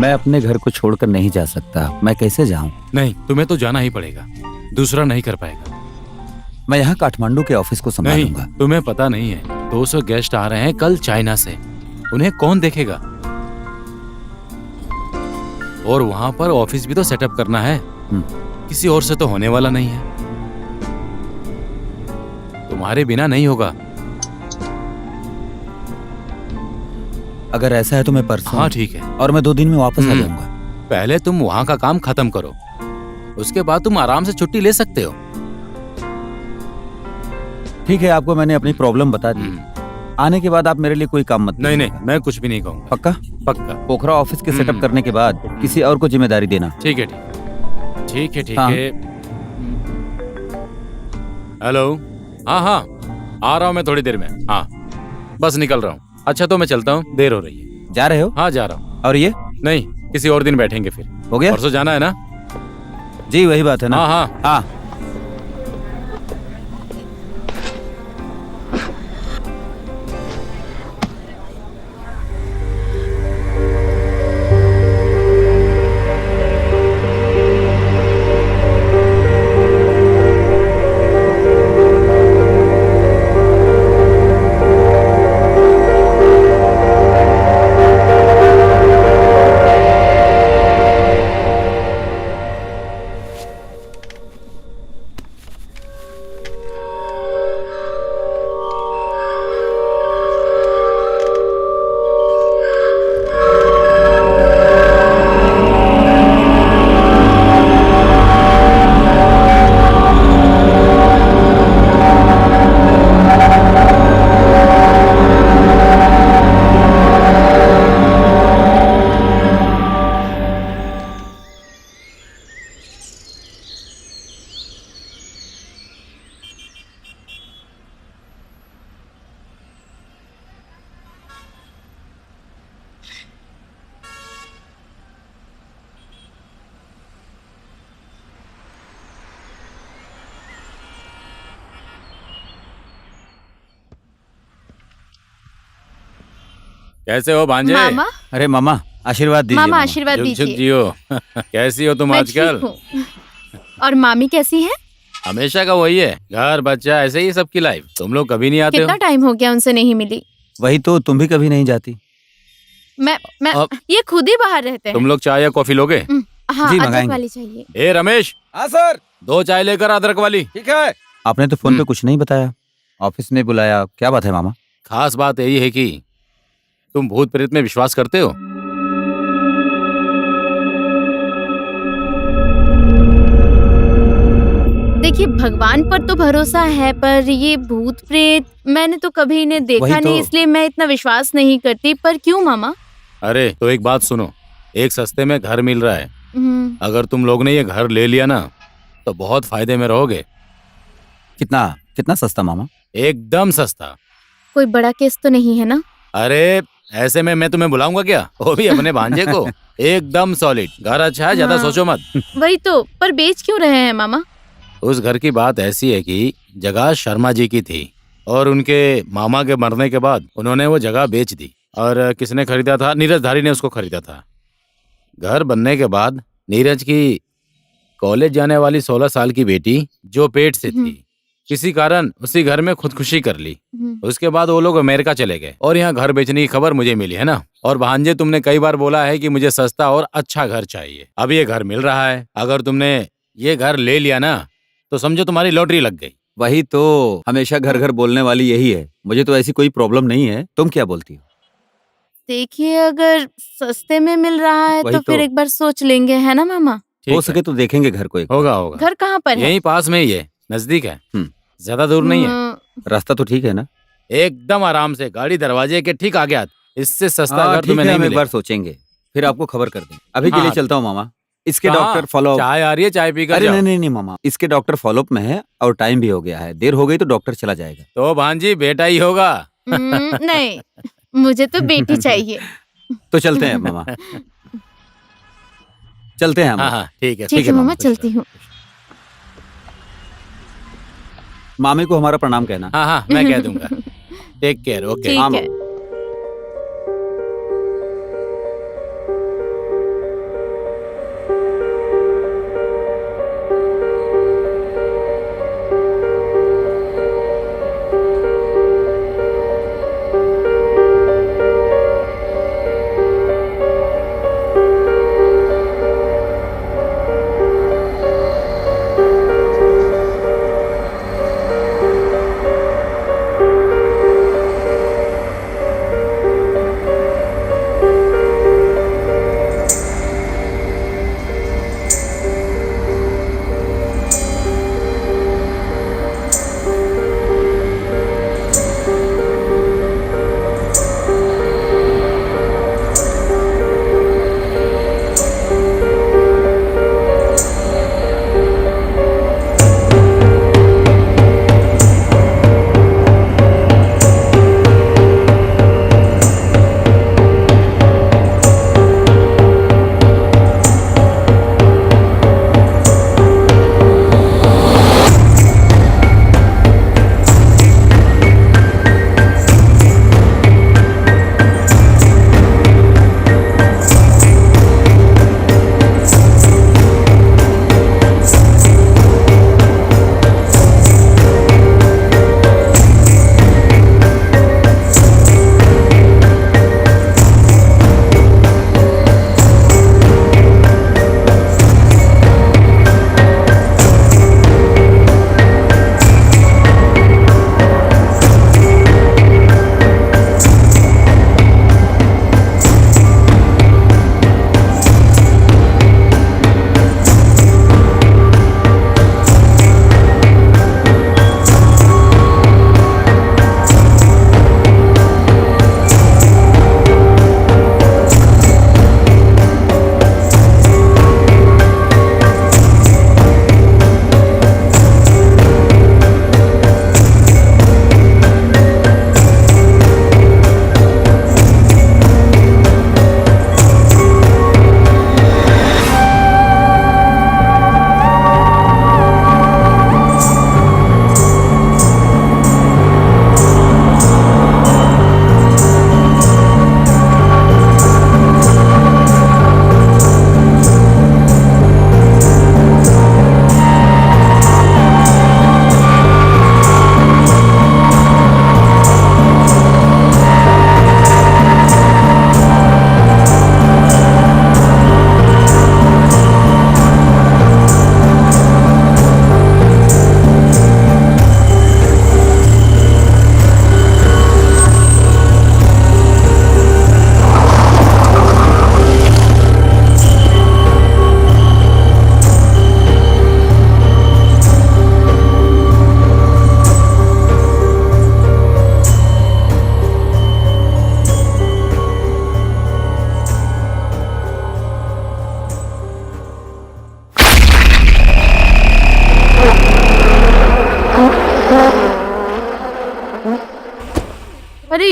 मैं अपने घर को छोड़कर नहीं जा सकता। मैं कैसे जाऊं? नहीं, तुम्हें तो जाना ही पड़ेगा, दूसरा नहीं कर पाएगा। मैं यहाँ काठमांडू के ऑफिस को संभालूंगा। नहीं, तुम्हें पता नहीं है, 200 गेस्ट आ रहे हैं कल चाइना से। उन्हें कौन देखेगा? और वहां पर ऑफिस भी तो सेटअप करना है। किसी और से तो होने वाला नहीं है। तुम्हारे बिना नहीं होगा। अगर ऐसा है तो मैं परसों। हाँ ठीक है। और मैं 2 दिन में वापस आ जाऊंगा। पहले तुम वहां का काम खत्म करो, उसके बाद तुम आराम से छुट्टी ले सकते हो। ठीक है, आपको मैंने अपनी प्रॉब्लम बता दी। आने के बाद आप मेरे लिए कोई काम मत नहीं नहीं, मैं कुछ भी नहीं कहूँगा। पक्का? पक्का। पोखरा ऑफिस के सेटअप करने के बाद किसी और को जिम्मेदारी देना। ठीक है ठीक है ठीक हाँ। है। हेलो। हाँ हाँ, आ रहा हूँ मैं थोड़ी देर में। हाँ बस निकल रहा हूँ। अच्छा तो मैं चलता हूँ, देर हो रही है। जा रहे हो? हाँ जा रहा हूँ। और ये? नहीं, किसी और दिन बैठेंगे फिर। हो गया? परसों जाना है ना? जी वही बात है ना। हाँ हाँ हाँ। कैसे हो भांजे? मामा। अरे मामा आशीर्वाद दीजिए। मामा आशीर्वाद जुग जुग दीजिए। जियो। कैसी हो तुम मैं आजकल? ठीक हूँ। और मामी कैसी हैं? हमेशा का वही है, घर बच्चा ऐसे ही सबकी लाइफ। तुम लोग कभी नहीं आते कितना हो। टाइम हो गया उनसे नहीं मिली। वही तो, तुम भी कभी नहीं जाती। मैं ये खुद ही बाहर रहते हैं। तुम लोग चाय या कॉफी लोगे? हाँ, जी, अदरक मंगाएंगे। वाली चाहिए। ए रमेश। हाँ सर। 2 चाय लेकर अदरक वाली। ठीक है। आपने तो फोन पे कुछ नहीं बताया, ऑफिस में बुलाया, क्या बात है मामा? खास बात यही है कि तुम भूत प्रेत में विश्वास करते हो? देखिए, भगवान पर तो भरोसा है, पर ये भूत प्रेत मैंने तो कभी इन्हें देखा वही तो। नहीं, इसलिए मैं इतना विश्वास नहीं करती। पर क्यों मामा? अरे तो एक बात सुनो, एक सस्ते में घर मिल रहा है। अगर तुम लोग ने ये घर ले लिया ना तो बहुत फायदे में रहोगे। कितना कितना सस्ता मामा? एकदम सस्ता। कोई बड़ा केस तो नहीं है ना? अरे ऐसे में मैं तुम्हें बुलाऊंगा क्या, वो भी अपने भांजे को। एकदम सॉलिड घर, अच्छा है, ज्यादा हाँ। सोचो मत। वही तो, पर बेच क्यों रहे हैं मामा? उस घर की बात ऐसी है कि जगह शर्मा जी की थी और उनके मामा के मरने के बाद उन्होंने वो जगह बेच दी। और किसने खरीदा था? नीरज धारी ने उसको खरीदा था। घर बनने के बाद नीरज की कॉलेज जाने वाली 16 साल की बेटी जो पेट से थी, किसी कारण उसी घर में खुदकुशी कर ली। उसके बाद वो लोग अमेरिका चले गए और यहाँ घर बेचने की खबर मुझे मिली है ना। और भांजे, तुमने कई बार बोला है कि मुझे सस्ता और अच्छा घर चाहिए। अब ये घर मिल रहा है। अगर तुमने ये घर ले लिया ना तो समझो तुम्हारी लॉटरी लग गई। वही तो, हमेशा घर घर बोलने वाली यही है। मुझे तो ऐसी कोई प्रॉब्लम नहीं है, तुम क्या बोलती हो? देखिए, अगर सस्ते में मिल रहा है वही तो फिर तो। एक बार सोच लेंगे, है ना मामा? ठीक हो है। सके तो देखेंगे घर को एक। होगा होगा। घर कहाँ पर है? यहीं पास में ही है, नजदीक है, ज्यादा दूर नहीं है। रास्ता तो ठीक है ना? एकदम आराम से, गाड़ी दरवाजे के ठीक आगे आती। इससे सस्ता घर ठीक तुम्हें है, नहीं हम एक मिलेगा। बार सोचेंगे, फिर आपको खबर कर देंगे। अभी के लिए हाँ। चलता हूँ मामा। इसके कहाँ? Doctor follow. चाय आ रही है, चाय पीकर अरे जाओ। नहीं नहीं नहीं मामा, इसके डॉक्टर फॉलोअप में है और टाइम भी हो गया है। देर हो गई तो डॉक्टर चला जाएगा। तो भांजी बेटा ही होगा। नहीं, मुझे तो बेटी चाहिए। तो चलते हैं मामा, चलते हैं हम। हाँ हाँ ठीक है ठीक है मामा, चलती हूँ। मामी को हमारा प्रणाम कहना। हाँ हाँ मैं कह दूंगा। Take care. ओके। ठीक हाँ, है।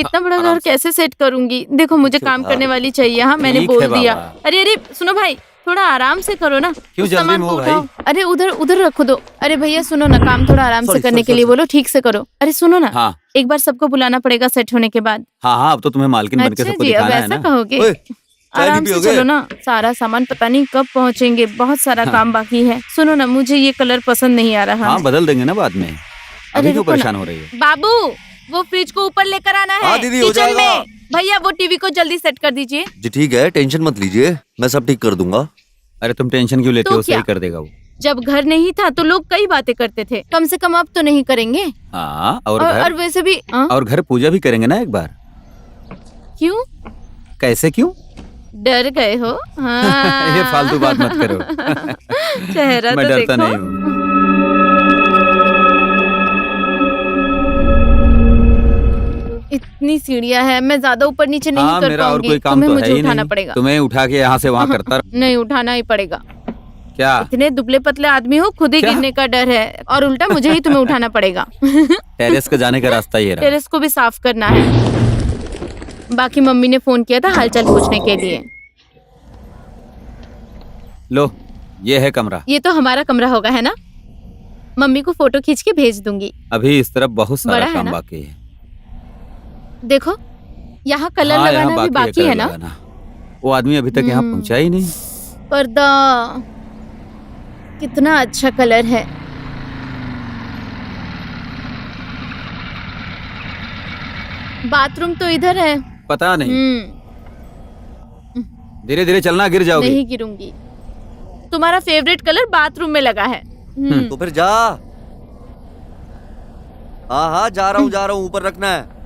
इतना बड़ा आराम घर से। कैसे सेट करूंगी? देखो मुझे काम करने वाली चाहिए। हाँ मैंने ठीक बोल है दिया। बाबा। अरे अरे सुनो भाई, थोड़ा आराम से करो ना। क्यों उस जल्दी सामान में को हो भाई? उठाओ। अरे उधर उधर रखो दो। अरे भैया सुनो ना, काम थोड़ा आराम से Sorry, करने sorry, के लिए sorry. बोलो, ठीक से करो। अरे सुनो ना, हाँ एक बार सबको बुलाना पड़ेगा सेट होने के बाद। हाँ, अब तो तुम्हें मालकिन बन के अच्छा सबको जी, अब दिखाना है ऐसा ना। कहोगे? ओए, चाय भी आराम से पियोगे? चलो ना, सारा सामान पता नहीं कब पहुंचेंगे, बहुत सारा हाँ। काम बाकी है। सुनो ना, मुझे ये कलर पसंद नहीं आ रहा हाँ है। बदल देंगे ना बाद में। अरे अभी क्यों रुको ना। परेशान हो रही है? बाबू, वो फ्रिज को ऊपर लेकर आना है। हाँ, दीदी, हो किचन जाएगा। में। भैया वो टीवी को जल्दी सेट कर दीजिए। जी ठीक है, टेंशन मत लीजिए, मैं सब ठीक कर दूंगा। अरे तुम टेंशन क्यों लेते तो हो? सही क्या? कर देगा वो। जब घर नहीं था तो लोग कई बातें करते थे, कम से कम अब तो नहीं करेंगे। हाँ और और घर वैसे भी और घर पूजा भी करेंगे ना एक बार। क्यों कैसे क्यों? डर गए हो? हाँ। ये फालतू बात मत करो। चेहरा मैं तो डरता देखो। नहीं हूँ। इतनी सीढ़ियाँ है, मैं ज्यादा ऊपर नीचे नहीं हाँ कर मेरा और पाऊंगी। कोई काम तुम्हें तो है मुझे ही उठाना नहीं। पड़ेगा। तुम्हें उठा के यहाँ से वहाँ करता रह- नहीं, उठाना ही पड़ेगा। क्या? इतने दुबले पतले आदमी हो, खुद ही क्या? गिरने का डर है और उल्टा मुझे ही तुम्हें उठाना पड़ेगा। टेरेस का जाने का रास्ता ये रहा। टेरेस को भी साफ करना है। बाकी मम्मी ने फोन किया था हालचाल पूछने के लिए। लो ये है कमरा। ये तो हमारा कमरा होगा, है ना? मम्मी को फोटो खींच के भेज दूंगी। अभी इस तरफ बहुत बड़ा सारा है काम ना? बाकी है। देखो यहाँ कलर हाँ, यहाँ लगाना भी बाकी है कलर ना? लगाना। वो आदमी अभी तक यहाँ पहुँचा ही नहीं। पर्दा कितना अच्छा कलर है। बाथरूम तो इधर है। पता नहीं, धीरे धीरे चलना, गिर जाओगे। नहीं गिरूंगी। तुम्हारा फेवरेट कलर बाथरूम में लगा है। तो फिर जा। हाँ हाँ, जा रहा हूँ, ऊपर रखना है।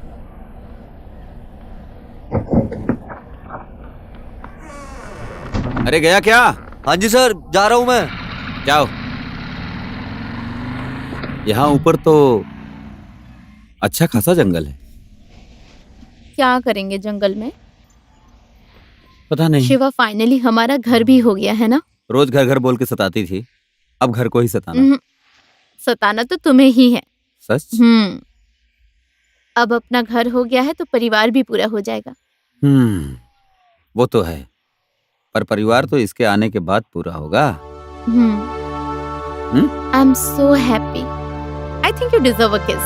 अरे गया क्या? हाँ जी सर, जा रहा हूँ मैं। जाओ। यहाँ ऊपर तो अच्छा खासा जंगल है। क्या करेंगे जंगल में? पता नहीं। शिवा, फाइनली हमारा घर भी हो गया है ना? रोज घर घर बोल के सताती थी, अब घर को ही सताना। सताना तो तुम्हें ही है। सच? अब अपना घर हो गया है तो परिवार भी पूरा हो जाएगा। वो तो है, पर परिवार तो इसके आने के बाद पूरा होगा। I am so happy. I think you deserve a किस।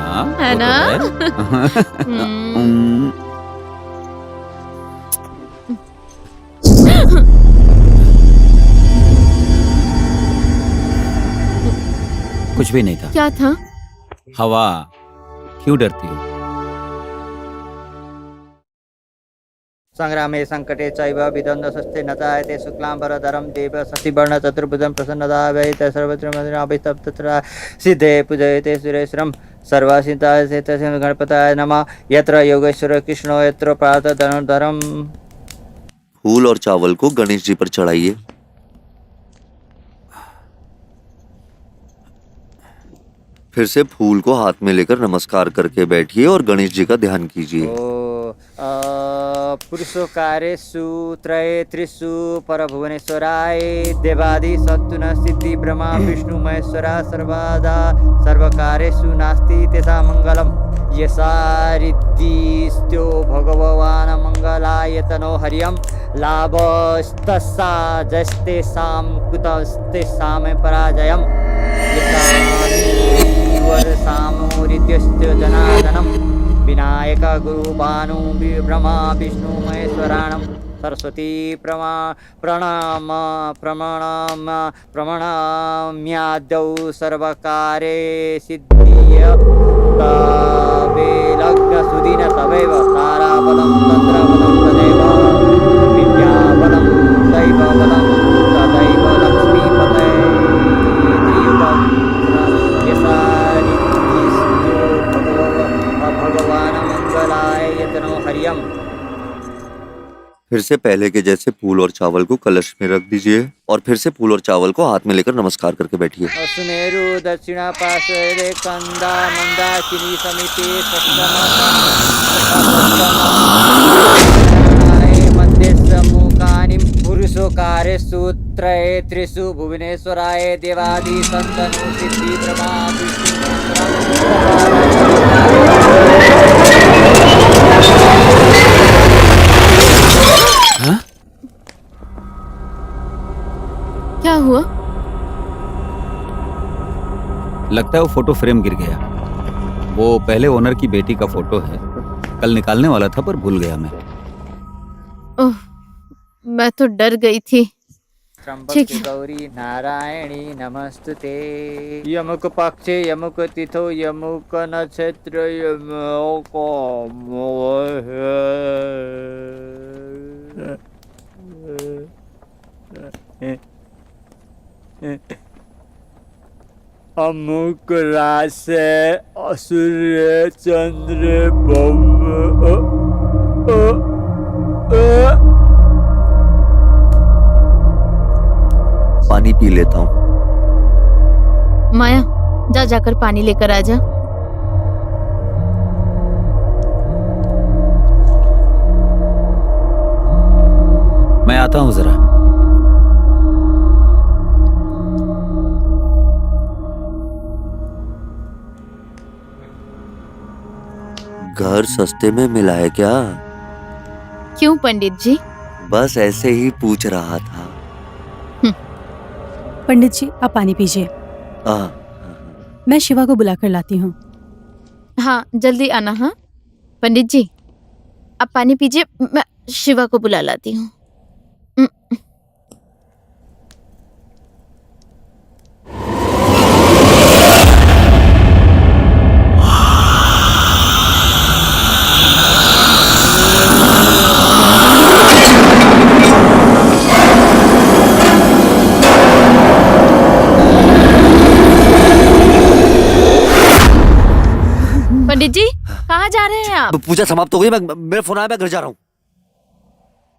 हाँ, है वो तो ना? है। कुछ भी नहीं था। क्या था? हवा। क्यों डरती हो? संग्रामे संकटे चैव विद्वन्द्वस्ते न जायते शुक्लाम्बरधरं देव शशिवर्ण चतुर्भुजं प्रसन्नदा वैते सर्वत्र मन्दिराभिस्तत्र सिद्धे पूजयते सुरेश्वरं सर्वासिताय चेतस्य गणपताय नमः। यत्र योगेश्वर कृष्णो यत्र प्रातः धनुर्धरम्। फूल और चावल को गणेश जी पर चढ़ाइए। फिर से फूल को हाथ में लेकर नमस्कार करके बैठिए और गणेश जी का ध्यान कीजिए। पुरुषकारेषु त्रयेत्रिषु परभुवनेश्वराय देवादि सत्तु न सिद्धि ब्रह्मा विष्णु महेश्वरा सर्वदा सर्वकारेषु नास्ति तेषां मङ्गलम्। यसा रिद्धिस्त्यो भगवान् मंगलायतनो हरियं लाभस्तस्सा जस्तेषां कुतस्तेषां पराजयम्। वर्षामोरित्यस्य जनार्दनं विनायक गुरु भानु ब्रह्मा विष्णु महेश्वराणं सरस्वती प्रणमाम्याद्यौ सर्वकारे सिद्धिय तवे लग्न सुदिन तवैव ताराबलं तन्द्रबलं तदैव विद्याबलं दैवबलं तदैव लक्ष्मीपते त्रियुगं यसा भगवान मंगलाय यतनो हरियम। फिर से पहले के जैसे फूल और चावल को कलश में रख दीजिए और फिर से फूल और चावल को हाथ में लेकर नमस्कार करके बैठिए। सुमेरु दक्षिणा पार्श्वे कंदा मंदाकिनी समिति मुखानि पुरुषोकारेषु त्रयेत्रिषु भुवनेश्वराय देवादि सन्तनु सिद्धि ब्रह्मा विष्णु हुआ? लगता है वो फोटो फ्रेम गिर गया। वो पहले ओनर की बेटी का फोटो है। कल निकालने वाला था पर भूल गया मैं। ओह, मैं तो डर गई थी। त्र्यंबक ठीक है। गौरी नारायणी नमस्तुते। यमुक पक्षे यमुक तिथो यमुक नक्षत्र यमुक अमुक राशि असुर चंद्र पानी पी लेता हूँ। माया, जा जाकर पानी लेकर आ जा। मैं आता हूँ जरा। घर सस्ते में मिला है क्या? क्यों पंडित जी? बस ऐसे ही पूछ रहा था। पंडित जी, आप पानी पीजिए। आ, मैं शिवा को बुलाकर लाती हूँ। हाँ, जल्दी आना। हाँ पंडित जी, आप पानी पीजिए, मैं शिवा को बुला लाती हूँ। पंडित जी, कहाँ जा रहे हैं आप? पूजा समाप्त हो गई। मैं मेरा फोन आया, मैं घर जा रहा हूँ।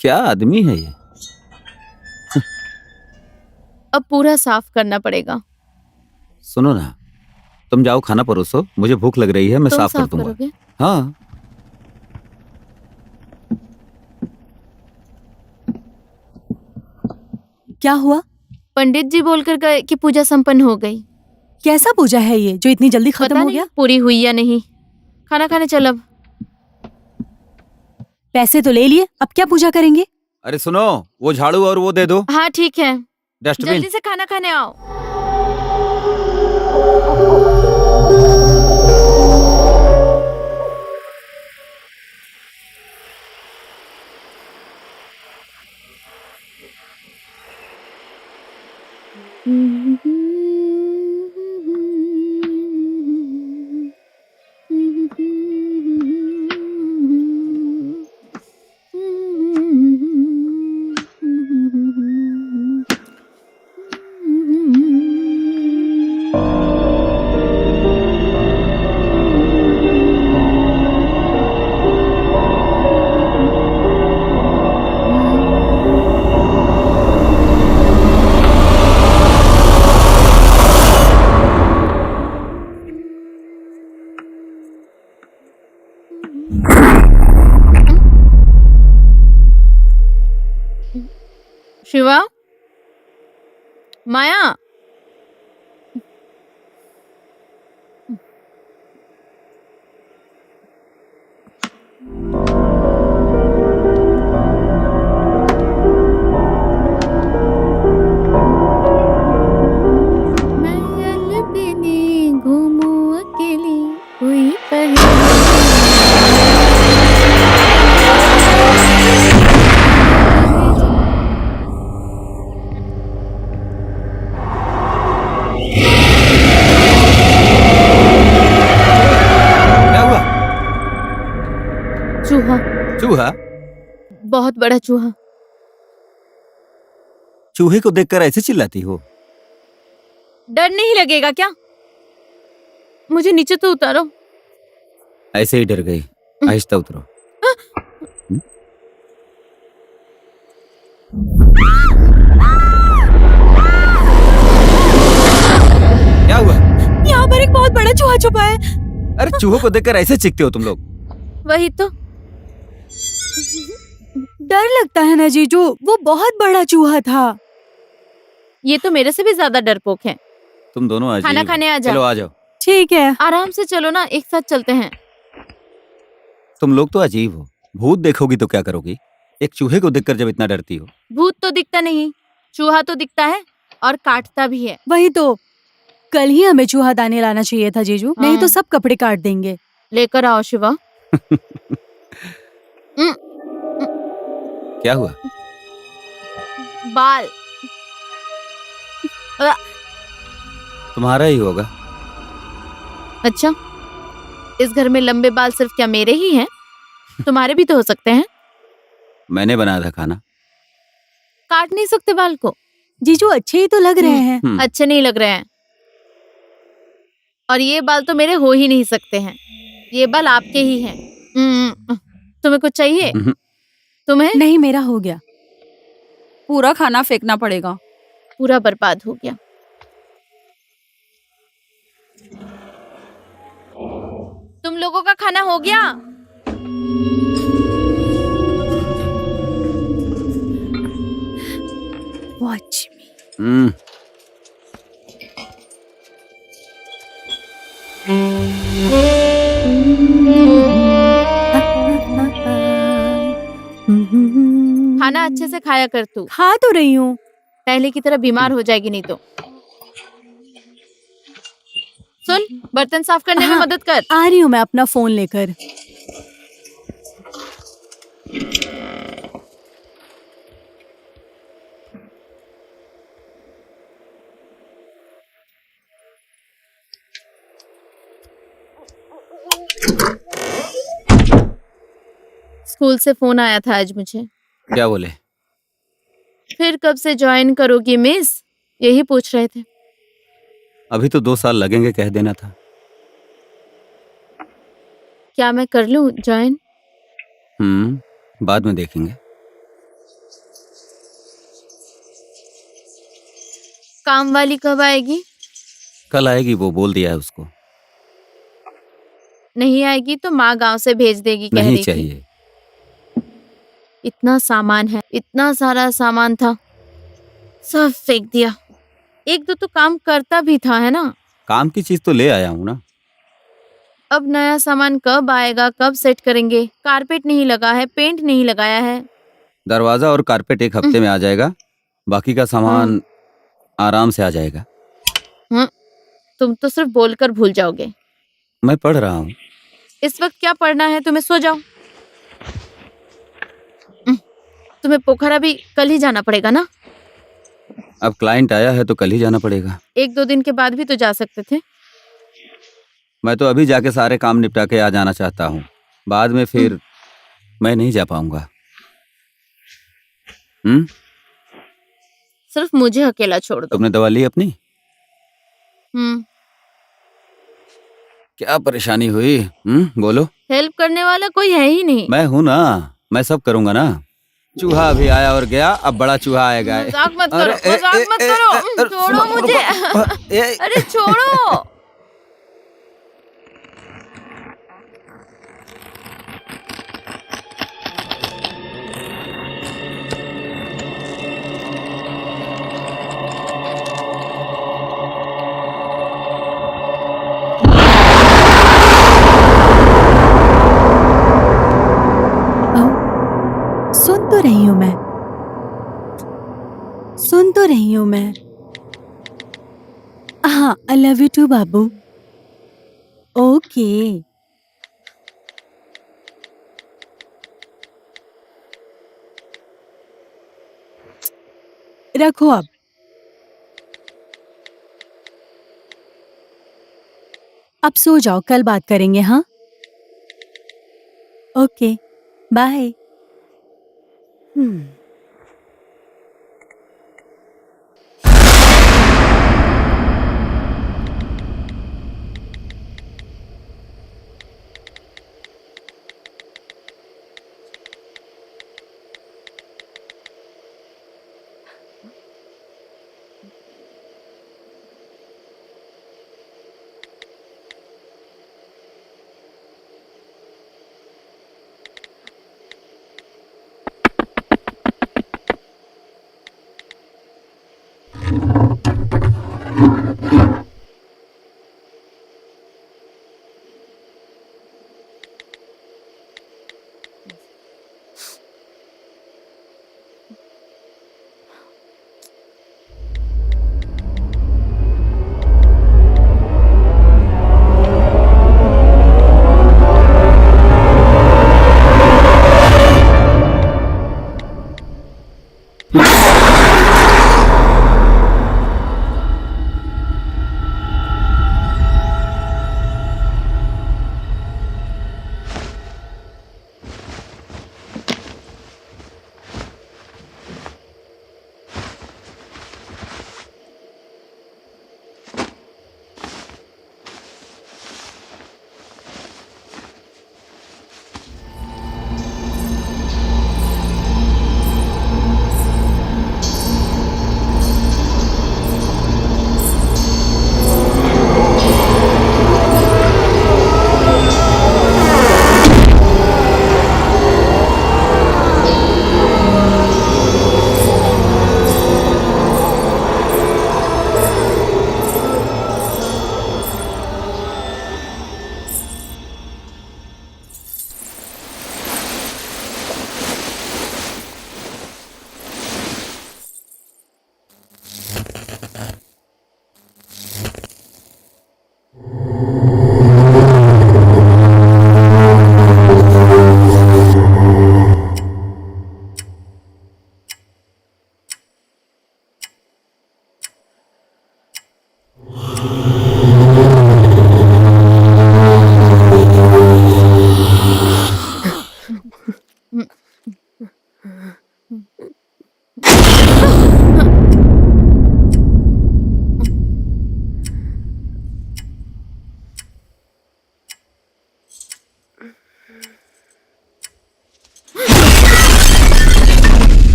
क्या आदमी है ये? अब पूरा साफ करना पड़ेगा। सुनो ना, तुम जाओ खाना परोसो, मुझे भूख लग रही है, मैं तुम साफ कर साफ दूंगा। करोगे? हाँ। क्या हुआ? पंडित जी बोलकर गए कि पूजा संपन्न हो गई। कैसा पूजा है ये जो इतनी जल्दी खत्म पता हो नहीं गया? पूरी हुई या नहीं। खाना खाने चल अब। पैसे तो ले लिए, अब क्या पूजा करेंगे? अरे सुनो, वो झाड़ू और वो दे दो, हाँ ठीक है, डस्टबिन। जल्दी से खाना खाने आओ। शिवा, माया, मैं अलबेली घूमूं अकेली, कोई क्या हुआ? चूहा, चूहा? बहुत बड़ा चूहा। चूहे को देखकर ऐसे चिल्लाती हो? डर नहीं लगेगा क्या? मुझे नीचे तो उतारो। ऐसे ही डर गई। आहिस्ता उतरो। क्या हुआ? यहाँ पर एक बहुत बड़ा चूहा छुपा है। अरे चूहों को देखकर ऐसे चीखते हो तुम लोग? वही तो। डर लगता है ना जीजू, वो बहुत बड़ा चूहा था। ये तो मेरे से भी ज्यादा डरपोक है। तुम दोनों आ खाना खाने आ जाओ। चलो आ जाओ। ठीक है। आराम से चलो ना, एक साथ चलते हैं। तुम लोग तो अजीब हो। भूत देखोगी तो क्या करोगी? एक चूहे को देखकर जब इतना डरती हो। भूत तो दिखता नहीं, चूहा तो दिखता है, और काटता भी है। वही तो, कल ही हमें चूहा दानी लाना चाहिए था जीजू, नहीं तो सब कपड़े काट देंगे। लेकर आओ शिवा। क्या हुआ? बाल। तुम्हारा ही होगा। अच्छा, इस घर में लंबे बाल सिर्फ क्या मेरे ही हैं? तुम्हारे भी तो हो सकते हैं। मैंने बनाया था खाना। काट नहीं सकते बाल को? जीजू अच्छे ही तो लग रहे हैं। अच्छे नहीं लग रहे हैं। और ये बाल तो मेरे हो ही नहीं सकते हैं। ये बाल आपके ही हैं। तुम्हें कुछ चाहिए? तुम्हें? नहीं, मेरा हो गया। पूरा खाना फेंकना पड़ेगा। पूरा बर्बाद हो गया। तुम लोगों का खाना हो गया? वॉच मी। खाना अच्छे से खाया कर तू। खा तो रही हूँ। पहले की तरह बीमार हो जाएगी नहीं तो। सुन, बर्तन साफ करने में मदद कर। आ रही हूँ मैं अपना फोन लेकर। स्कूल से फोन आया था आज मुझे। क्या बोले? फिर कब से ज्वाइन करोगी मिस, यही पूछ रहे थे। अभी तो 2 साल लगेंगे, कह देना था। क्या मैं कर लूं ज्वाइन? बाद में देखेंगे। काम वाली कब आएगी? कल आएगी, वो बोल दिया है उसको। नहीं आएगी तो माँ गांव से भेज देगी कह नहीं रही थी। चाहिए। इतना सामान है, इतना सारा सामान था, सब फेंक दिया। एक दो तो काम करता भी था, है ना? काम की चीज तो ले आया हूँ ना। अब नया सामान कब आएगा, कब सेट करेंगे? कारपेट नहीं लगा है, पेंट नहीं लगाया है। दरवाजा और कारपेट 1 हफ्ते में आ जाएगा, बाकी का सामान आराम से आ जाएगा। तुम तो सिर्फ बोलकर भूल जाओगे। मैं पढ़ रहा हूँ। इस वक्त क्या पढ़ना है तुम्हें? सो जाओ। तुम्हें पोखरा भी कल ही जाना पड़ेगा ना? अब क्लाइंट आया है तो कल ही जाना पड़ेगा। 1-2 दिन के बाद भी तो जा सकते थे। मैं तो अभी जाके सारे काम निपटा के आ जाना चाहता हूँ, बाद में फिर मैं नहीं जा पाऊंगा। सिर्फ मुझे अकेला छोड़ दो। तुमने दवा ली अपनी? क्या परेशानी हुई? बोलो। हेल्प करने वाला कोई है ही नहीं। मैं हूं ना, मैं सब करूंगा ना। चूहा अभी आया और गया, अब बड़ा चूहा आएगा। मजाक मत करो, मजाक मत करो। छोड़ो मुझे। अरे छोड़ो। सुन तो रही हूँ मैं, सुन तो रही हूँ मैं। हाँ, आई लव यू टू बाबू। ओके। रखो अब। अब सो जाओ, कल बात करेंगे। हाँ, ओके, बाय।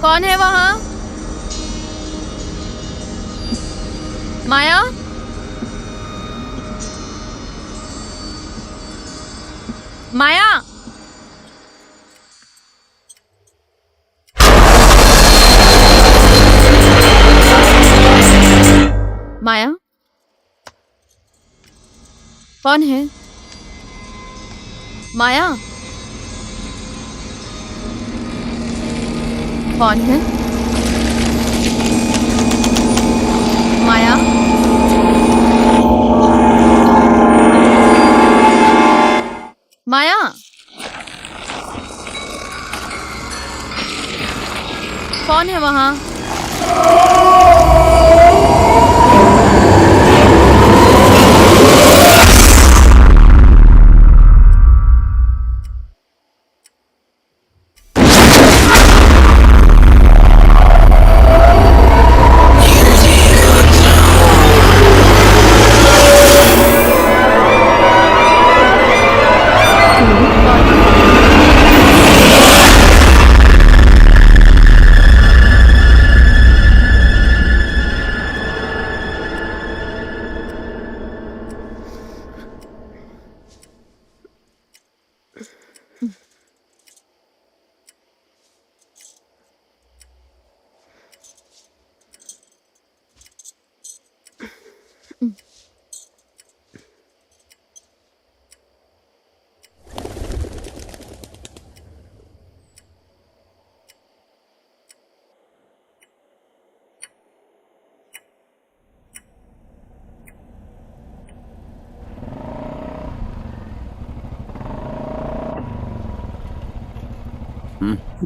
कौन है वहाँ? माया? माया? माया? कौन है? माया? कौन है? माया? माया? कौन है वहाँ?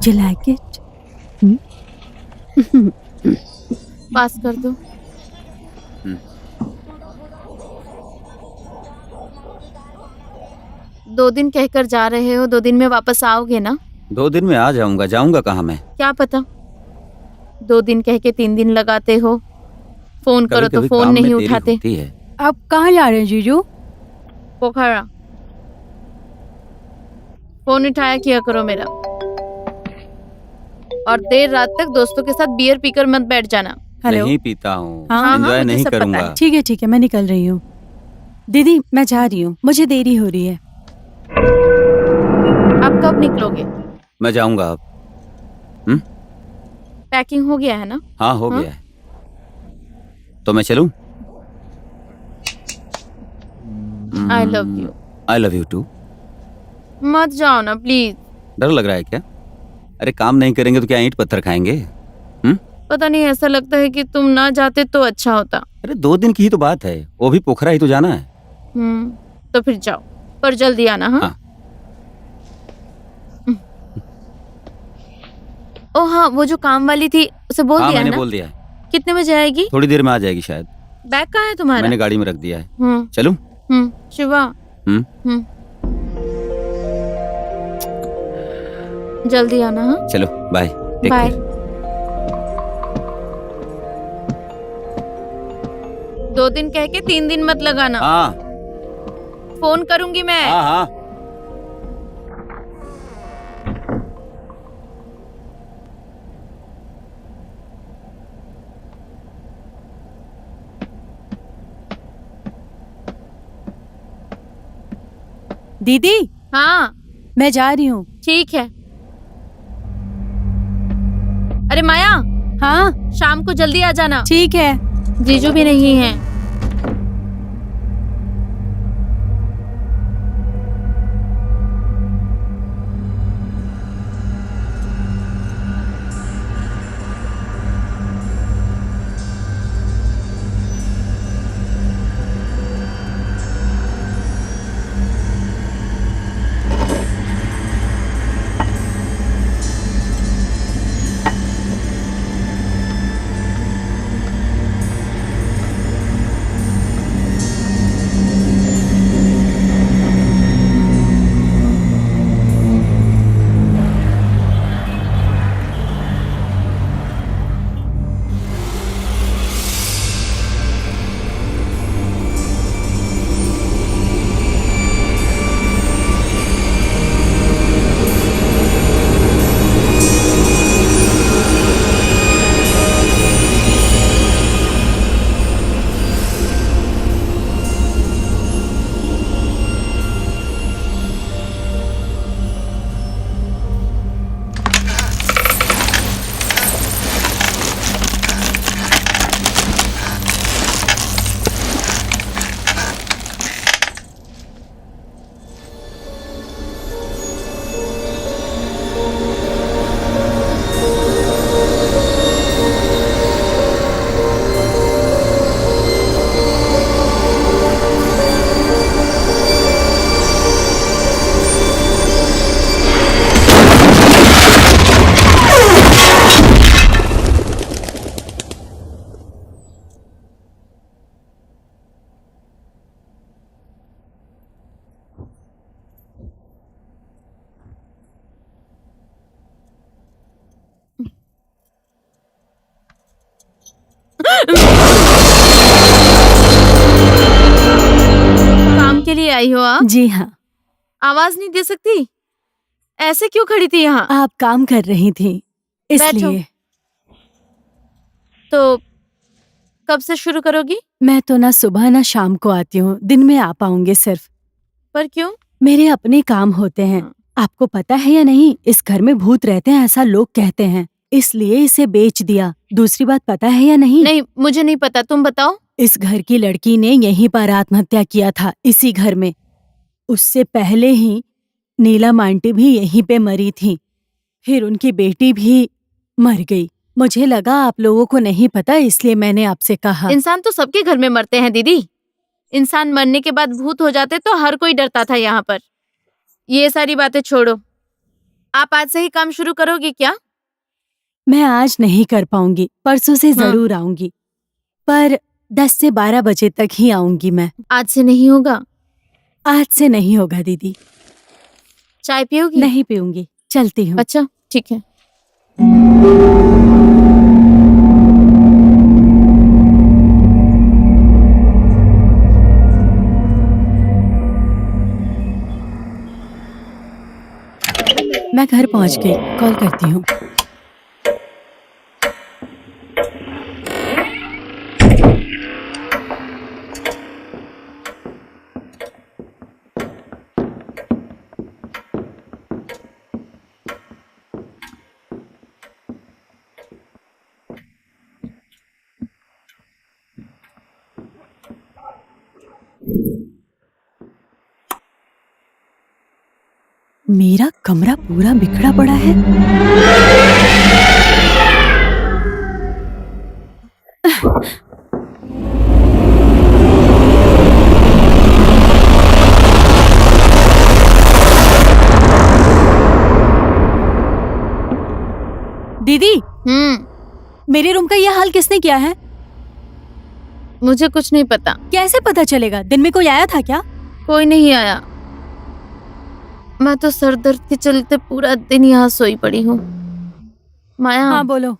You like it? पास कर दो। दो दिन कहकर जा रहे हो, 2 दिन में वापस आओगे ना? 2 दिन में आ जाऊंगा। जाऊंगा कहाँ मैं? क्या पता, 2 दिन कह के 3 दिन लगाते हो। फोन करो तो कभी-कभी फोन काम में नहीं देरी उठाते। होती है। आप कहाँ जा रहे हैं जीजू? पोखरा। फोन उठाया किया करो मेरा। और देर रात तक दोस्तों के साथ बियर पीकर मत बैठ जाना। हेलो। नहीं पीता हूँ। हाँ, एंजॉय मुझे नहीं सब पता करूंगा। है। ठीक है, मैं निकल रही हूँ। दीदी मैं जा रही हूँ, मुझे देरी हो रही है। आप कब निकलोगे? मैं जाऊंगा अब। पैकिंग हो गया है ना? हाँ, हो हाँ? गया है। तो मैं चलूं? I love you. I love you too. मत जाओ ना प्लीज। डर लग रहा है क्या? अरे काम नहीं करेंगे तो क्या ईंट पत्थर खाएंगे? पता नहीं, ऐसा लगता है कि तुम ना जाते तो अच्छा होता। अरे 2 दिन की ही तो बात है, वो भी पोखरा ही तो जाना है। तो फिर जाओ, पर जल्दी आना। हाँ, हाँ। ओ हाँ, वो जो काम वाली थी उसे बोल हाँ, दिया है मैंने ना? बोल दिया है। कितने बजे आएगी? थोड़ी देर में आ जाएगी शायद। बैग कहाँ है तुम्हारा? मैंने गाड़ी में रख दिया है। हम्म चलूं? शिवा। हम्म जल्दी आना। हाँ, चलो बाय। Take bye. केयर। 2 दिन कह के 3 दिन मत लगाना। हाँ फोन करूंगी मैं। हाँ हाँ। दीदी हाँ मैं जा रही हूँ। ठीक है। अरे माया, हाँ शाम को जल्दी आ जाना। ठीक है। जीजू भी नहीं है। काम के लिए आई हो आप? जी हाँ। आवाज नहीं दे सकती? ऐसे क्यों खड़ी थी यहाँ? आप काम कर रही थी इसलिए। तो कब से शुरू करोगी? मैं तो ना सुबह ना शाम को आती हूँ, दिन में आ पाऊंगी सिर्फ। पर क्यों? मेरे अपने काम होते हैं। आपको पता है या नहीं, इस घर में भूत रहते हैं ऐसा लोग कहते हैं, इसलिए इसे बेच दिया। दूसरी बात पता है या नहीं? नहीं, मुझे नहीं पता, तुम बताओ। इस घर की लड़की ने यहीं पर आत्महत्या किया था, इसी घर में। उससे पहले ही नीलम आंटी भी यहीं पे मरी थी, फिर उनकी बेटी भी मर गई। मुझे लगा आप लोगों को नहीं पता, इसलिए मैंने आपसे कहा। इंसान तो सबके घर में मरते हैं दीदी। इंसान मरने के बाद भूत हो जाते तो हर कोई डरता था यहाँ पर। ये सारी बातें छोड़ो, आप आज से ही काम शुरू करोगी क्या? मैं आज नहीं कर पाऊंगी, परसों से जरूर आऊंगी, पर 10 से 12 बजे तक ही आऊंगी मैं। आज से नहीं होगा? आज से नहीं होगा दीदी। चाय पियोगी? नहीं पीऊंगी, चलती हूँ। अच्छा ठीक है। मैं घर पहुँच गई, कॉल करती हूँ। मेरा कमरा पूरा बिखरा पड़ा है। दीदी, मेरे रूम का यह हाल किसने किया है? मुझे कुछ नहीं पता। कैसे पता चलेगा? दिन में कोई आया था क्या? कोई नहीं आया। मैं तो सर दर्द के चलते पूरा दिन यहाँ सोई पड़ी हूँ। माया, हाँ बोलो।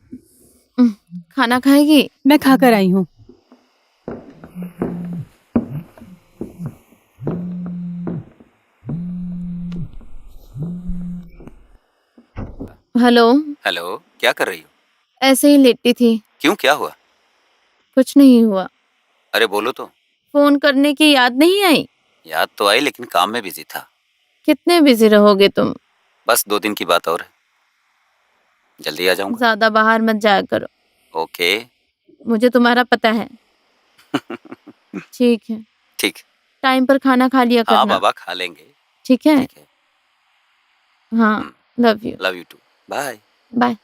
खाना खाएगी? मैं खाकर आई हूँ। हेलो। हेलो, क्या कर रही हो? ऐसे ही लेटी थी। क्यों, क्या हुआ? कुछ नहीं हुआ। अरे बोलो तो। फोन करने की याद नहीं आई? याद तो आई, लेकिन काम में बिजी था। कितने बिजी रहोगे तुम? बस 2 दिन की बात और है, जल्दी आ जाऊंगा। ज्यादा बाहर मत जाया करो। ओके। मुझे तुम्हारा पता है। ठीक है। ठीक। टाइम पर खाना खा लिया हाँ करना। बाबा, खा लेंगे। ठीक है। ठीक है। हाँ, love you. Love you too. Bye. Bye.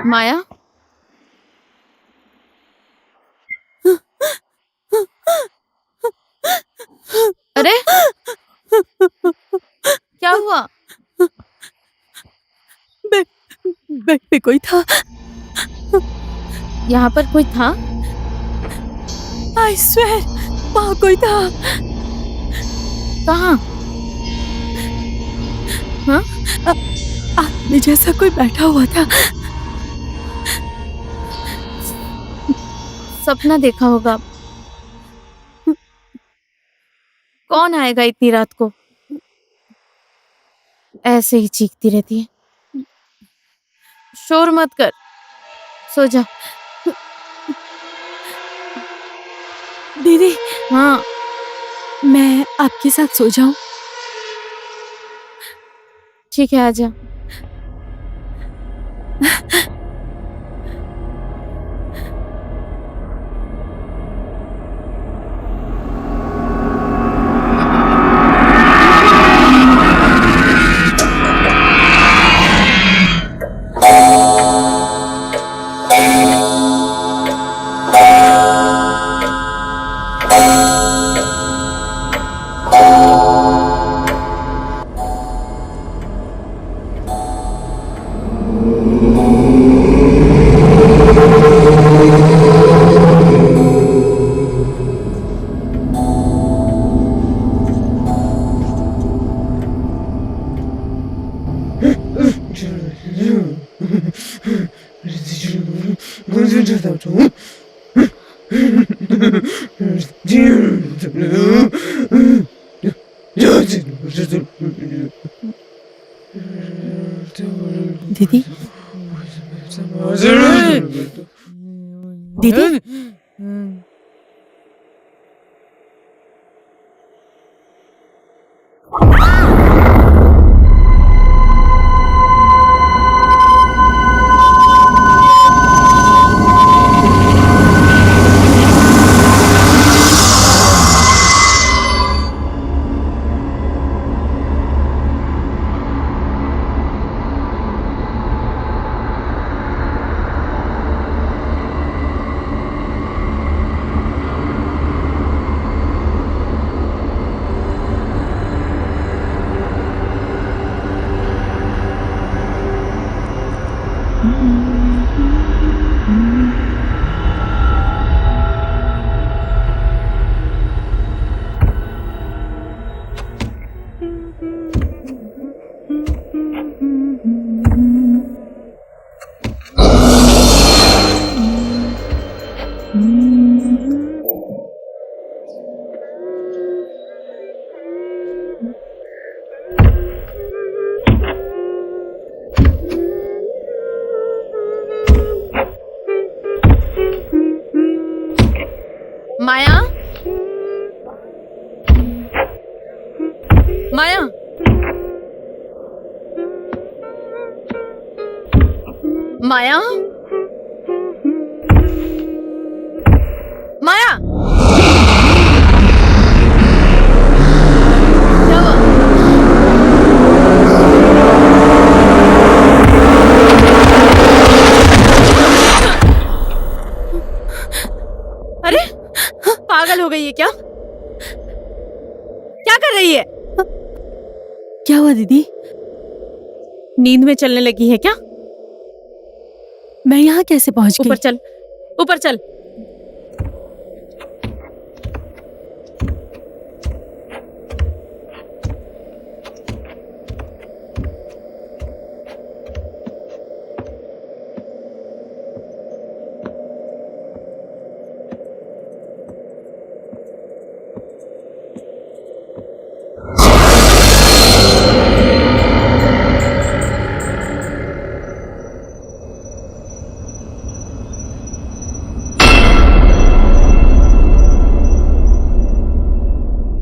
Maya, अरे क्या हुआ? बेड पे कोई था। यहाँ पर कोई था? आई स्वेर वहाँ कोई था। कहाँ? हाँ? आदमी जैसा कोई बैठा हुआ था। सपना देखा होगा। कौन आएगा इतनी रात को? ऐसे ही चीखती रहती है। शोर मत कर, सो जा। दीदी, हाँ, मैं आपके साथ सो जाऊं? ठीक है, आजा। दीदी, दीदी, माया, माया, माया, माया, क्या हुआ? अरे पागल हो गई है क्या? क्या कर रही है? क्या हुआ दीदी? नींद में चलने लगी है क्या? मैं यहाँ कैसे पहुँच गई? ऊपर चल, ऊपर चल।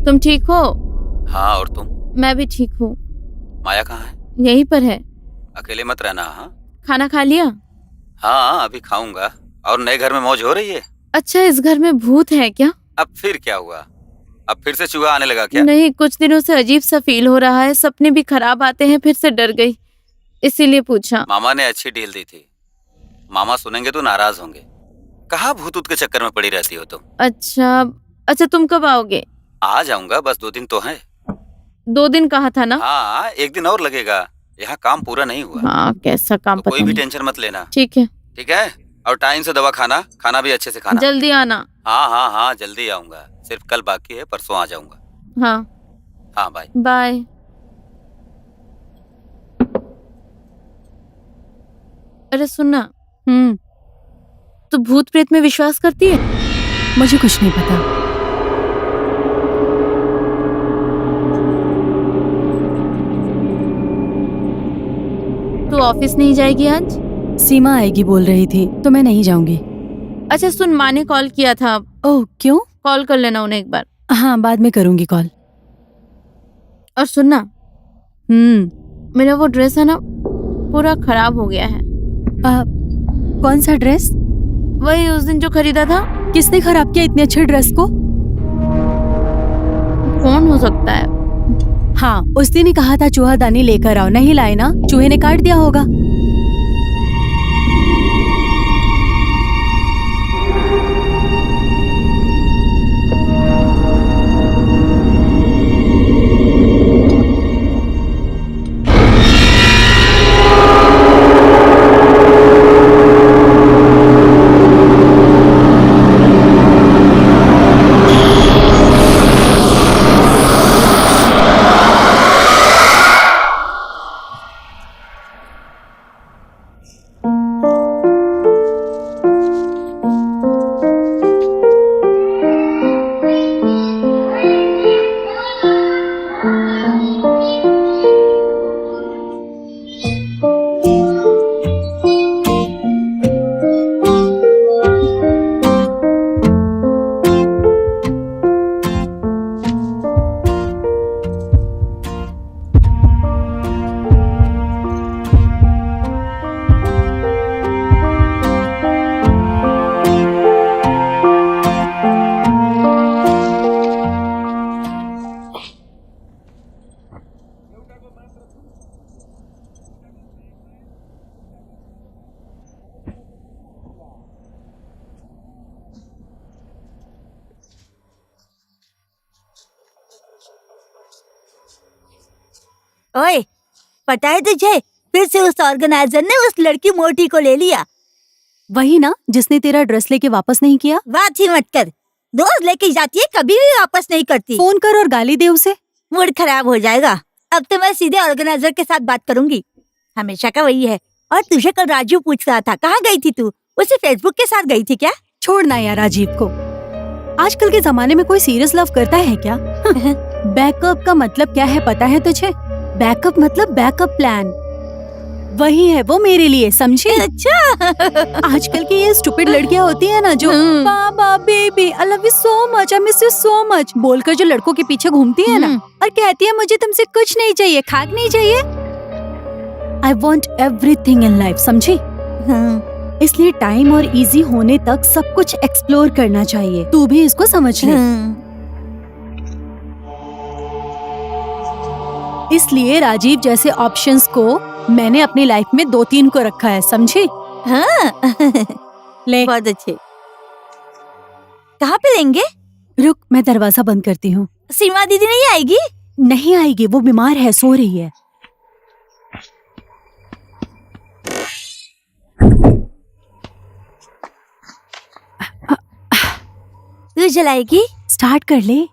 तुम ठीक हो? हाँ, और तुम? मैं भी ठीक हूँ। माया कहाँ है? यहीं पर है। अकेले मत रहना। हाँ खाना खा लिया? हाँ, अभी खाऊंगा। और नए घर में मौज हो रही है? अच्छा, इस घर में भूत है क्या? अब फिर क्या हुआ? अब फिर से चूहा आने लगा क्या? नहीं, कुछ दिनों से अजीब सा फील हो रहा है। सपने भी खराब आते हैं, फिर से डर गई, इसीलिए पूछा। मामा ने अच्छी डील दी थी। मामा सुनेंगे तो नाराज होंगे। कहाँ भूत ऊत के चक्कर में पड़ी रहती हो तुम? अच्छा अच्छा, तुम कब आओगे? आ जाऊंगा, बस 2 दिन तो है। 2 दिन कहा था ना? हाँ, 1 दिन और लगेगा, यहाँ काम पूरा नहीं हुआ। हाँ, कैसा काम तो पता कोई भी नहीं। टेंशन मत लेना, ठीक है, ठीक है? और टाइम से दवा खाना, खाना भी अच्छे से खाना। जल्दी आना। हाँ हाँ हाँ, जल्दी आऊंगा। सिर्फ कल बाकी है, परसों आ जाऊंगा। हाँ हाँ, बाय। बाय। अरे सुनना, तू भूत प्रेत में विश्वास करती है? मुझे कुछ नहीं पता। तू ऑफिस नहीं जाएगी आज? सीमा आएगी बोल रही थी, तो मैं नहीं जाऊंगी। अच्छा सुन, माँ ने कॉल किया था। ओह, क्यों? कॉल कर लेना उन्हें एक बार। हाँ, बाद में करूंगी कॉल। और सुनना, मेरा वो ड्रेस है ना, पूरा खराब हो गया है। कौन सा ड्रेस? वही उस दिन जो खरीदा था। किसने खराब किया इतने अच्छे ड्रेस को? कौन हो सकता है? हाँ, उस दिन ही कहा था चूहादानी लेकर आओ, नहीं लाए ना? चूहे ने काट दिया होगा। ओए, पता है तुझे, फिर से उस ऑर्गेनाइजर ने उस लड़की मोटी को ले लिया। वही ना जिसने तेरा ड्रेस लेके वापस नहीं किया। बात ही मत कर, रोज लेके जाती है, कभी भी वापस नहीं करती। फोन कर और गाली दे उसे। मूड खराब हो जाएगा। अब तो मैं सीधे ऑर्गेनाइजर के साथ बात करूंगी। हमेशा का वही है। और तुझे कल राजू पूछ रहा था, कहाँ गई थी तू? उसे फेसबुक के साथ गई थी क्या? छोड़ना यार राजीव को। आजकल के जमाने में कोई सीरियस लव करता है क्या? बैकअप का मतलब क्या है पता है तुझे? बैकअप मतलब बैकअप प्लान। वही है वो मेरे लिए, समझी? अच्छा। आजकल की ये स्टूपिड लड़कियां होती है ना जो बाबा baby I love you so much, I miss you so much बोलकर जो लड़कों के पीछे घूमती है ना और कहती है मुझे तुमसे कुछ नहीं चाहिए, खाक नहीं चाहिए। I want everything in life, समझी? इसलिए टाइम और इजी होने तक सब कुछ एक्सप्लोर करना चाहिए। तू भी इसको समझ ले। इसलिए राजीव जैसे ऑप्शंस को मैंने अपनी लाइफ में 2-3 को रखा है, समझी? हाँ। ले बहुत अच्छे। कहाँ पे लेंगे? रुक, मैं दरवाजा बंद करती हूँ। सीमा दीदी नहीं आएगी? नहीं आएगी, वो बीमार है, सो रही है। तू जलाएगी? स्टार्ट कर ले।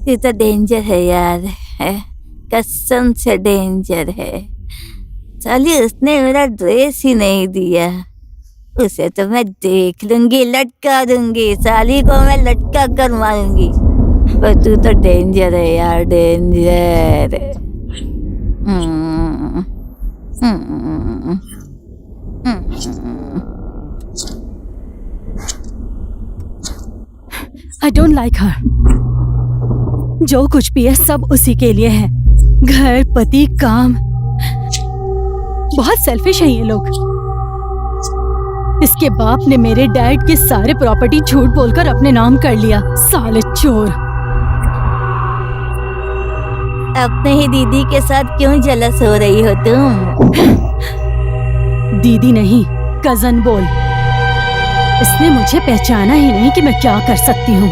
तू तो डेंजर है यार, है कसम से डेंजर है। साली उसने मेरा ड्रेस ही नहीं दिया, उसे तो मैं देख लूंगी, लटका दूंगी, साली को मैं लटका कर मारूंगी। पर तू तो डेंजर है यार, डेंजर। आई डोंट लाइक हर। जो कुछ भी है सब उसी के लिए है, घर, पति, काम। बहुत सेल्फिश हैं ये लोग। इसके बाप ने मेरे डैड के सारे प्रॉपर्टी झूठ बोलकर अपने नाम कर लिया, साले चोर। अपने ही दीदी के साथ क्यों जलस हो रही हो तुम? दीदी नहीं, कजन बोल। इसने मुझे पहचाना ही नहीं कि मैं क्या कर सकती हूँ।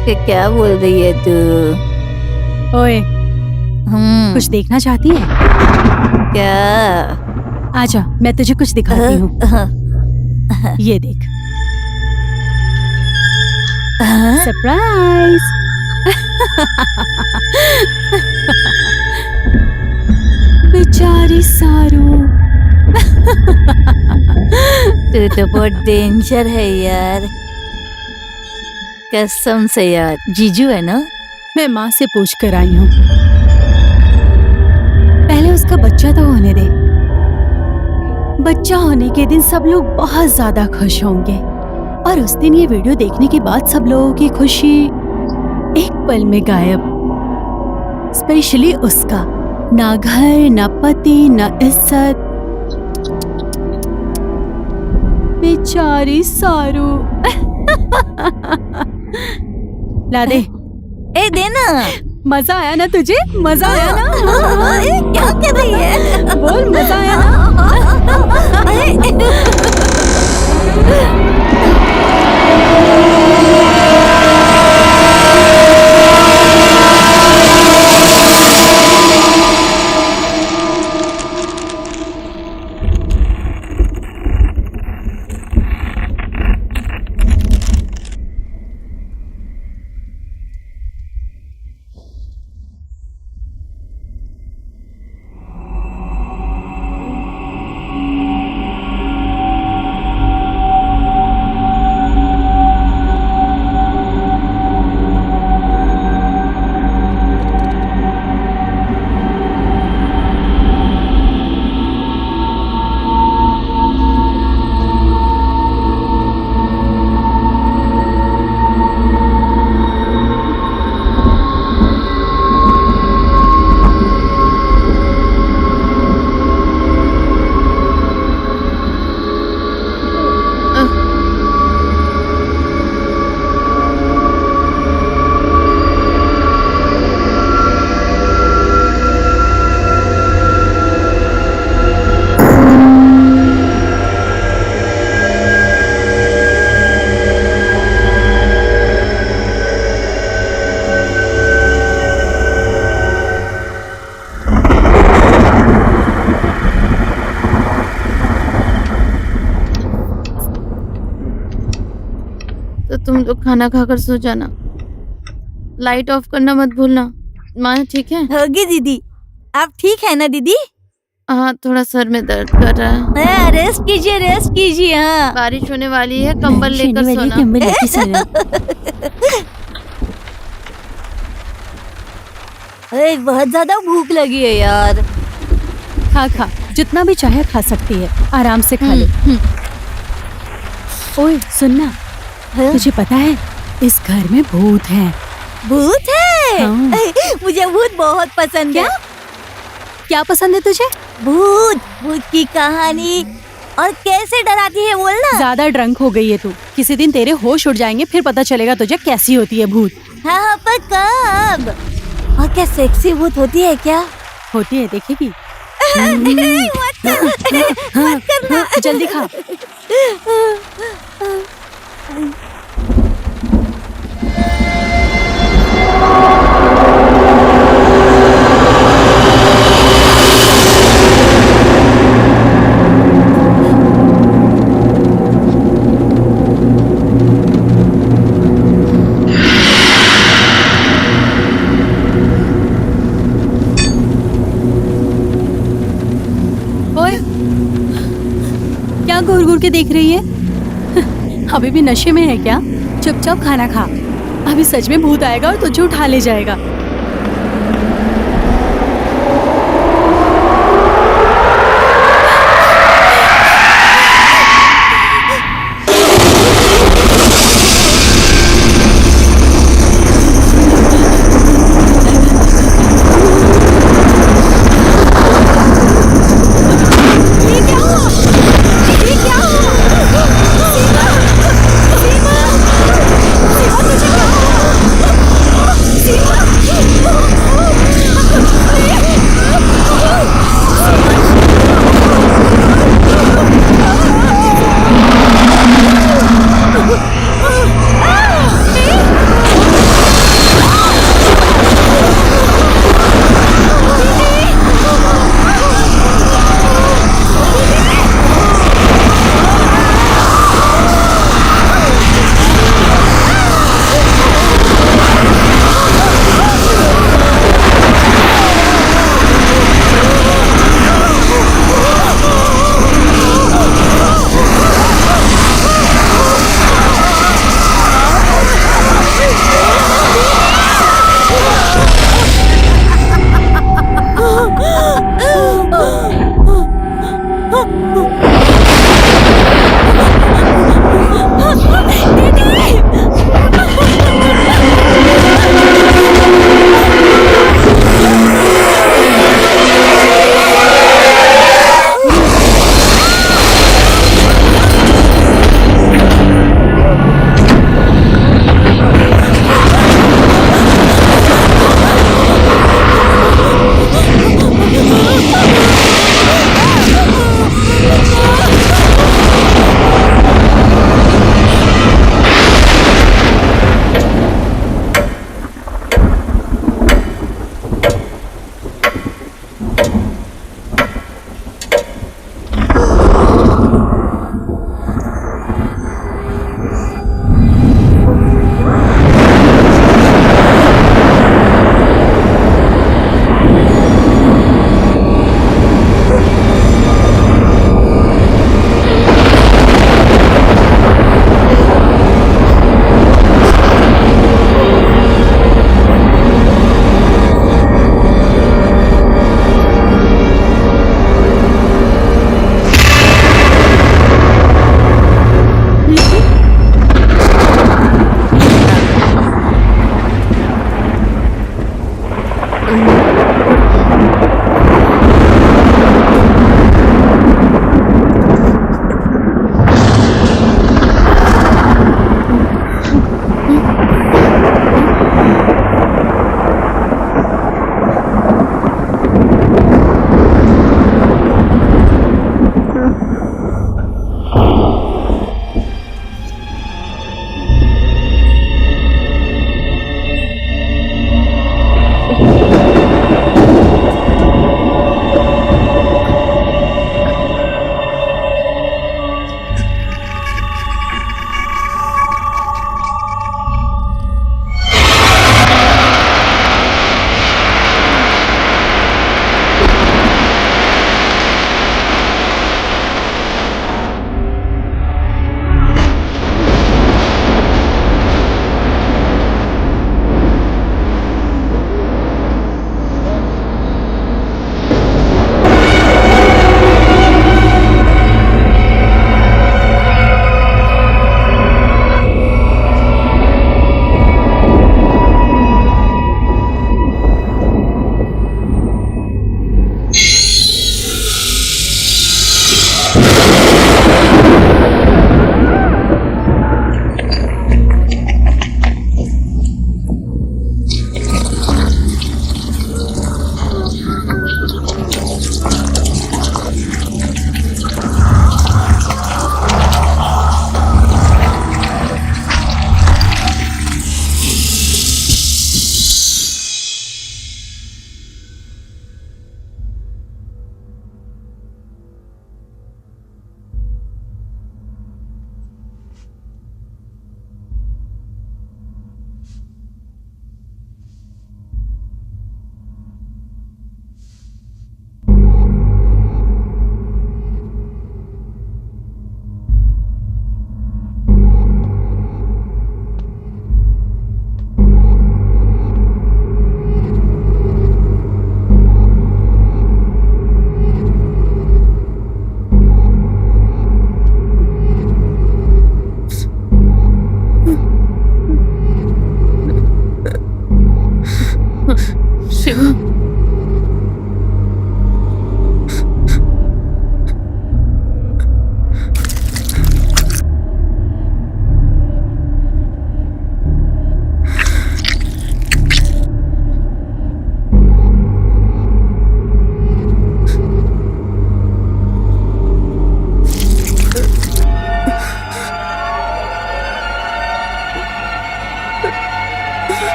कि क्या बोल रही है तू? ओए, कुछ देखना चाहती है? क्या? आजा, मैं तुझे कुछ दिखाती हूँ। ये देख, सरप्राइज। बेचारी सारू। तू तो बहुत डेंजर है यार, कसम से यार। जीजू है ना? मैं माँ से पूछ कर आई हूँ। पहले उसका बच्चा तो होने दे। बच्चा होने के दिन सब लोग बहुत ज्यादा खुश होंगे, और उस दिन ये वीडियो देखने के बाद सब लोगों की खुशी एक पल में गायब। स्पेशली उसका, ना घर, ना पति, ना इज्जत। बेचारी सारू। ला दे। ए देना। मजा आया ना तुझे? मजा आया ना? क्या कर रही है? बोल, मजा आया ना? तो तुम लोग खाना खाकर सो जाना, लाइट ऑफ करना मत भूलना। माँ ठीक है? होगी दीदी। आप ठीक है ना दीदी? हाँ, थोड़ा सर में दर्द कर रहा है। रेस्ट कीजिए, रेस्ट कीजिए। हाँ, बारिश होने वाली है, कंबल लेकर सोना। कंबल लेके सोना। बहुत ज्यादा भूख लगी है यार। खा खा, जितना भी चाहे खा सकती है, आराम से खा ले। ओए सुनना, तुझे पता है इस घर में भूत है। भूत है? हाँ। मुझे भूत बहुत पसंद है। क्या पसंद है तुझे? भूत, भूत की कहानी। और कैसे डराती है बोलना। ज्यादा ड्रंक हो गई है तू, किसी दिन तेरे होश उड़ जाएंगे, फिर पता चलेगा तुझे कैसी होती है भूत। हाँ, पर कब? और क्या सेक्सी भूत होती है क्या? होती है, देखेगी। मत करना। जल्दी खा। ओए, क्या घूर घूर के देख रही है? अभी भी नशे में है क्या? चुपचाप खाना खा, अभी सच में भूत आएगा और तुझे उठा ले जाएगा।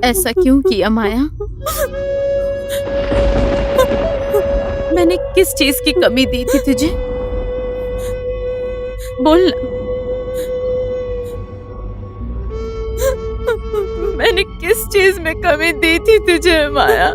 ऐसा क्यों किया माया? मैंने किस चीज की कमी दी थी तुझे? बोल ना। मैंने किस चीज में कमी दी थी तुझे माया?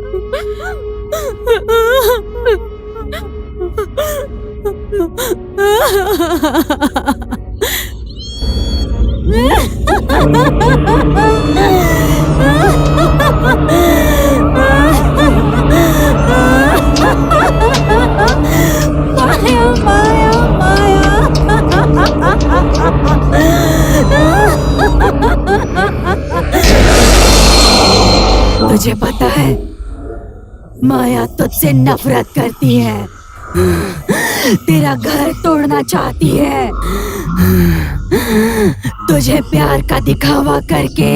तुझे पता है माया तुझसे नफरत करती है, तेरा घर तोड़ना चाहती है। तुझे प्यार का दिखावा करके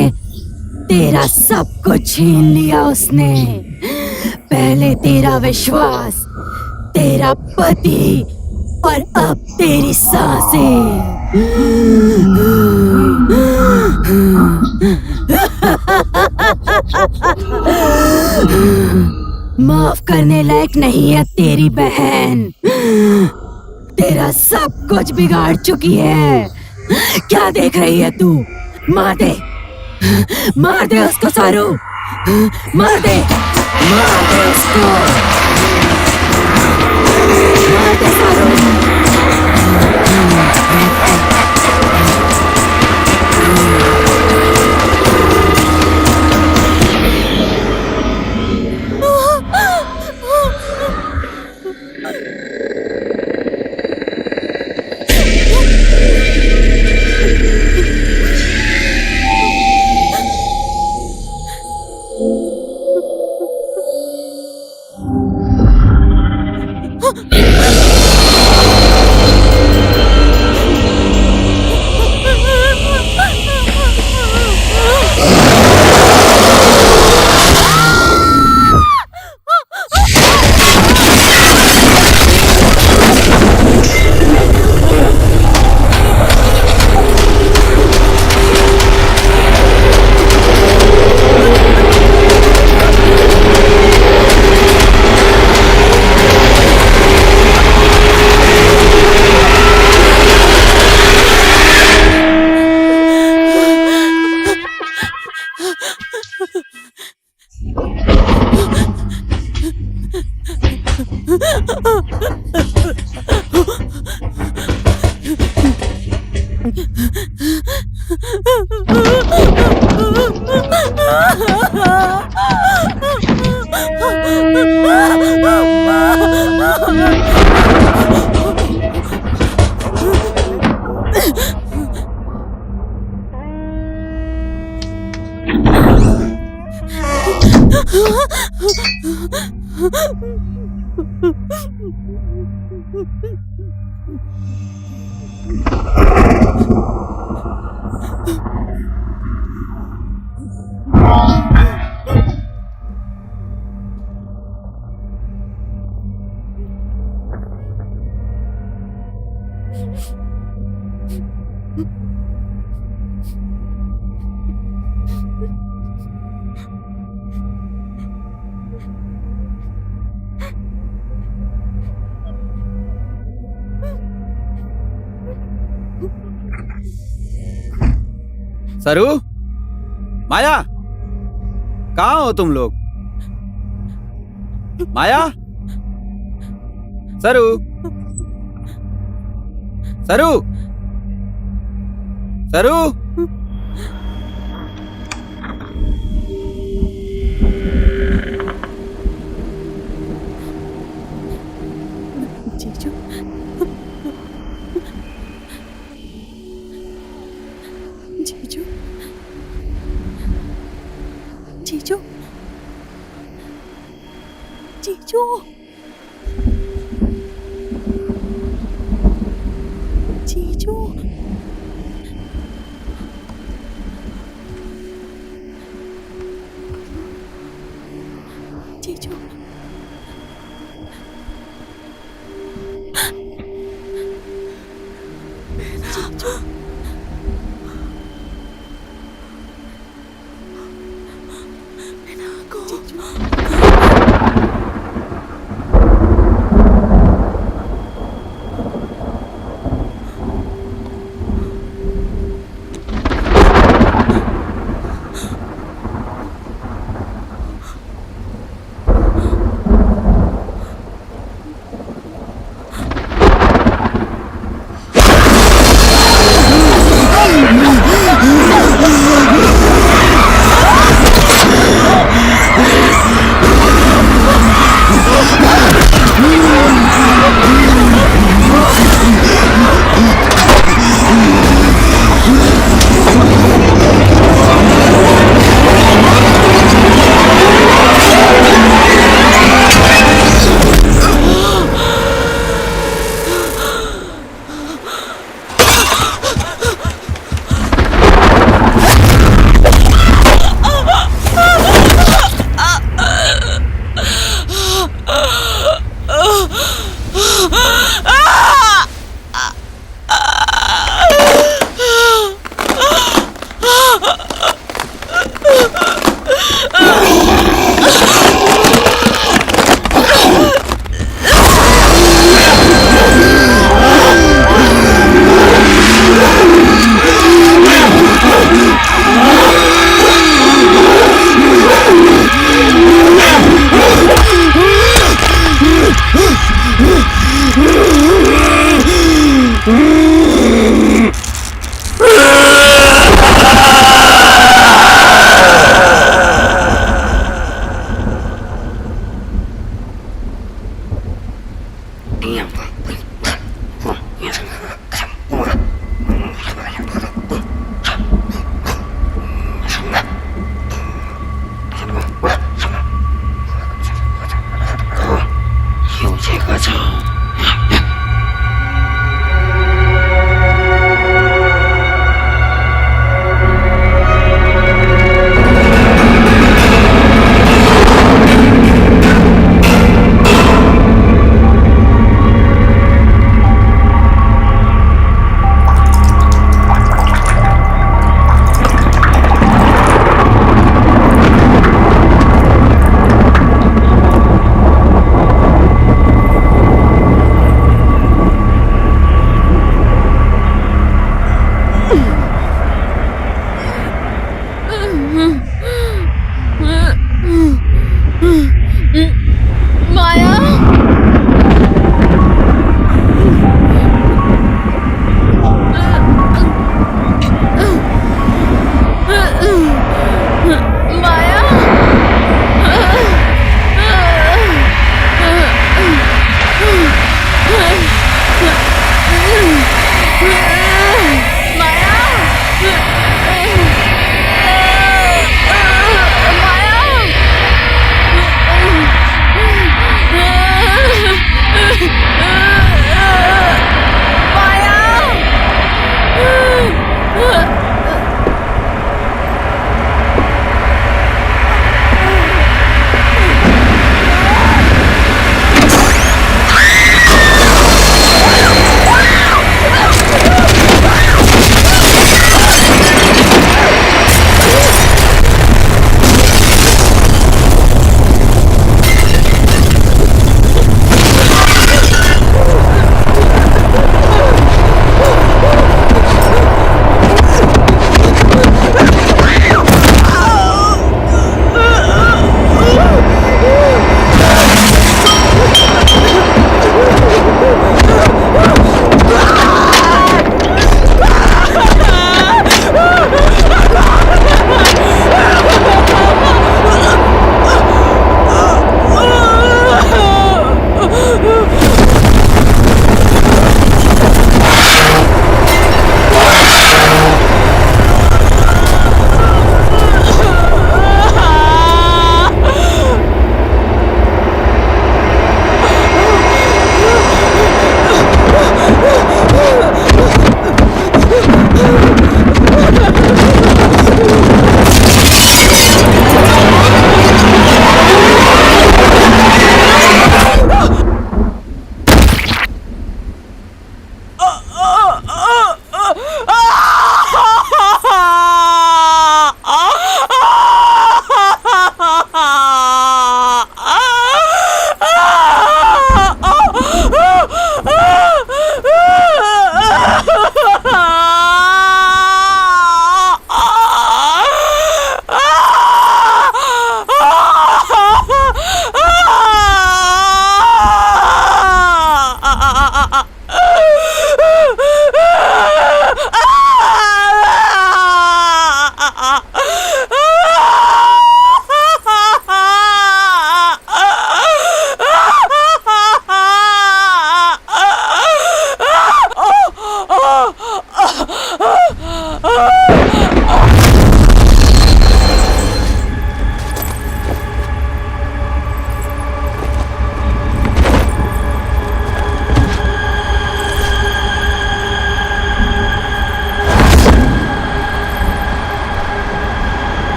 तेरा सब कुछ छीन लिया उसने। पहले तेरा विश्वास, तेरा पति और अब तेरी सांसें। माफ करने लायक नहीं है तेरी बहन, तेरा सब कुछ बिगाड़ चुकी है। क्या देख रही है तू? मार दे, मार दे उसको सारू, मार दे उसको, मार दे सारू। सरू, माया, कहाँ हो तुम लोग? माया, सरू, सरू, सरू। जीजू, जीजू, जीजू, जीजू, जीजू, जीजू, जीजू।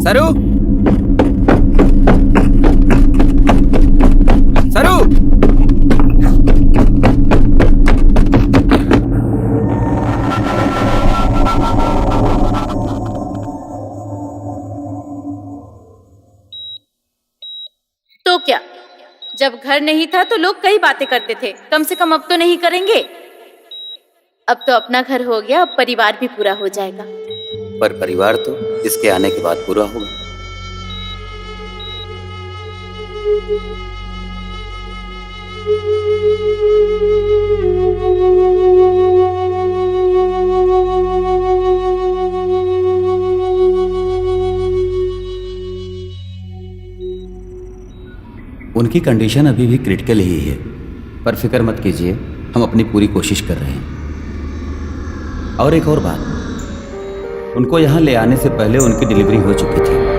सरू, सरू। तो क्या, जब घर नहीं था तो लोग कई बातें करते थे, कम से कम अब तो नहीं करेंगे। अब तो अपना घर हो गया, अब परिवार भी पूरा हो जाएगा। पर परिवार तो इसके आने के बाद पूरा होगा। उनकी कंडीशन अभी भी क्रिटिकल ही है, पर फिक्र मत कीजिए, हम अपनी पूरी कोशिश कर रहे हैं। और एक और बात, उनको यहाँ ले आने से पहले उनकी डिलीवरी हो चुकी थी।